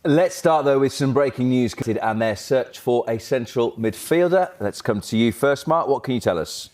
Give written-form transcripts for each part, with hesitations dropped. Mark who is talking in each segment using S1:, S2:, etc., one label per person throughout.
S1: Let's start, though, with some breaking news and their search for a central midfielder. Let's come to you first, Mark. What can you tell us?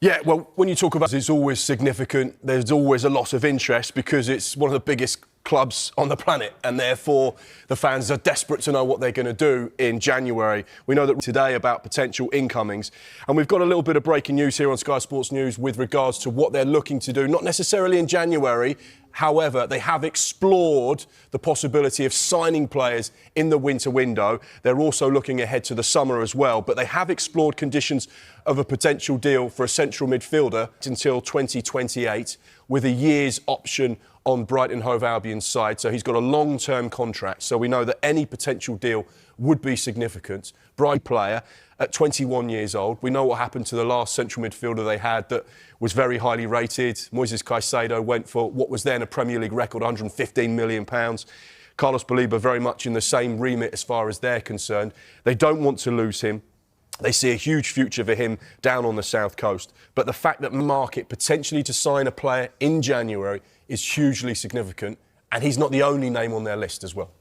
S2: Yeah, well, when you talk about it's always significant, there's always a lot of interest because it's one of the biggest clubs on the planet, and therefore the fans are desperate to know what they're going to do in January. We know that today about potential incomings, and we've got a little bit of breaking news here on Sky Sports News with regards to what they're looking to do, not necessarily in January. However, they have explored the possibility of signing players in the winter window. They're also looking ahead to the summer as well, but they have explored conditions of a potential deal for a central midfielder until 2028 with a year's option on Brighton Hove Albion's side. So he's got a long-term contract. So we know that any potential deal would be significant. Brighton player at 21 years old. We know what happened to the last central midfielder they had that was very highly rated. Moises Caicedo went for what was then a Premier League record, £115 million. Carlos Baleba very much in the same remit as far as they're concerned. They don't want to lose him. They see a huge future for him down on the south coast. But the fact that market potentially to sign a player in January is hugely significant, and he's not the only name on their list as well.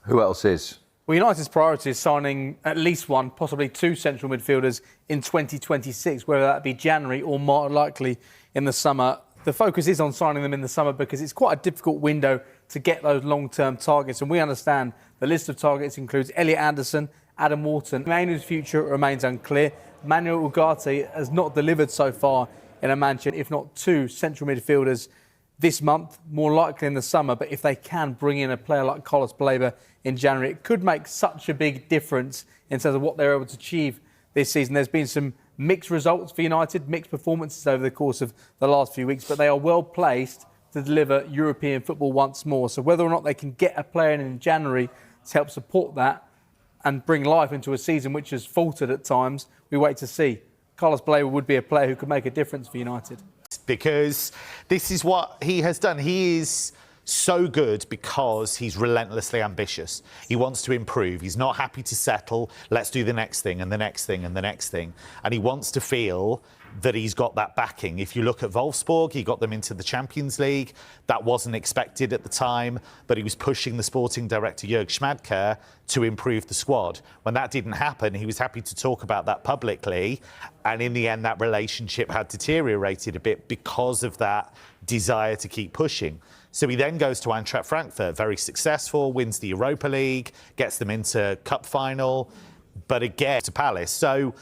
S1: Who else is?
S3: Well, United's priority is signing at least one, possibly two central midfielders in 2026, whether that be January or more likely in the summer. The focus is on signing them in the summer because it's quite a difficult window to get those long-term targets. And we understand the list of targets includes Elliot Anderson, Adam Wharton. Manuel's future remains unclear. Manuel Ugarte has not delivered so far in a Manchester, if not two central midfielders this month, more likely in the summer. But if they can bring in a player like Carlos Baleba in January, it could make such a big difference in terms of what they're able to achieve this season. There's been some mixed results for United, mixed performances over the course of the last few weeks, but they are well placed to deliver European football once more. So whether or not they can get a player in January to help support that and bring life into a season which has faltered at times, we wait to see. Carlos Baleba would be a player who could make a difference for United.
S4: Because this is what he has done. He is so good because he's relentlessly ambitious. He wants to improve. He's not happy to settle. Let's do the next thing and the next thing and the next thing. And he wants to feel that he's got that backing. If you look at Wolfsburg, he got them into the Champions League. That wasn't expected at the time, but he was pushing the sporting director, Jörg Schmadtke, to improve the squad. When that didn't happen, he was happy to talk about that publicly. And in the end, that relationship had deteriorated a bit because of that desire to keep pushing. So he then goes to Eintracht Frankfurt, very successful, wins the Europa League, gets them into cup final, but again to Palace. So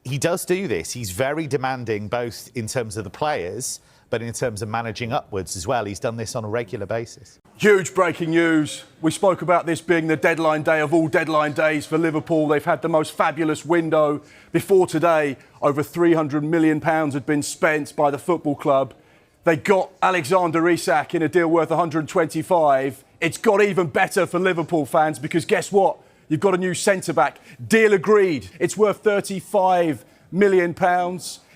S4: he does do this. He's very demanding, both in terms of the players, but in terms of managing upwards as well. He's done this on a regular basis.
S2: Huge breaking news. We spoke about this being the deadline day of all deadline days for Liverpool. They've had the most fabulous window. Before today, over £300 million had been spent by the football club. They got Alexander Isak in a deal worth 125. It's got even better for Liverpool fans because guess what? You've got a new centre-back. Deal agreed. It's worth £35 million.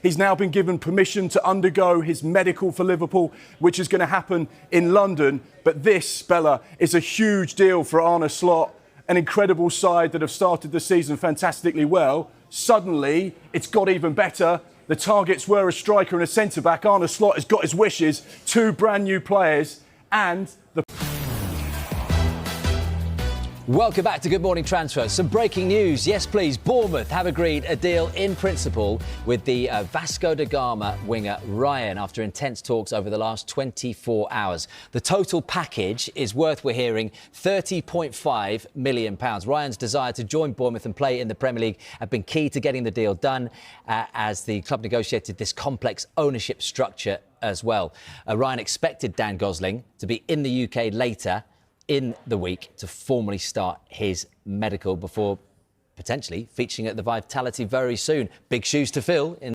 S2: He's now been given permission to undergo his medical for Liverpool, which is going to happen in London. But this, Bella, is a huge deal for Arne Slot, an incredible side that have started the season fantastically well. Suddenly, it's got even better. The targets were a striker and a centre-back. Arne Slot has got his wishes, two brand new players, and the...
S5: Welcome back to Good Morning Transfer. Some breaking news. Yes, please. Bournemouth have agreed a deal in principle with the Vasco da Gama winger Ryan after intense talks over the last 24 hours. The total package is worth, we're hearing, £30.5 million. Ryan's desire to join Bournemouth and play in the Premier League have been key to getting the deal done as the club negotiated this complex ownership structure as well. Ryan expected Dan Gosling to be in the UK later in the week to formally start his medical before potentially featuring at the Vitality very soon. Big shoes to fill in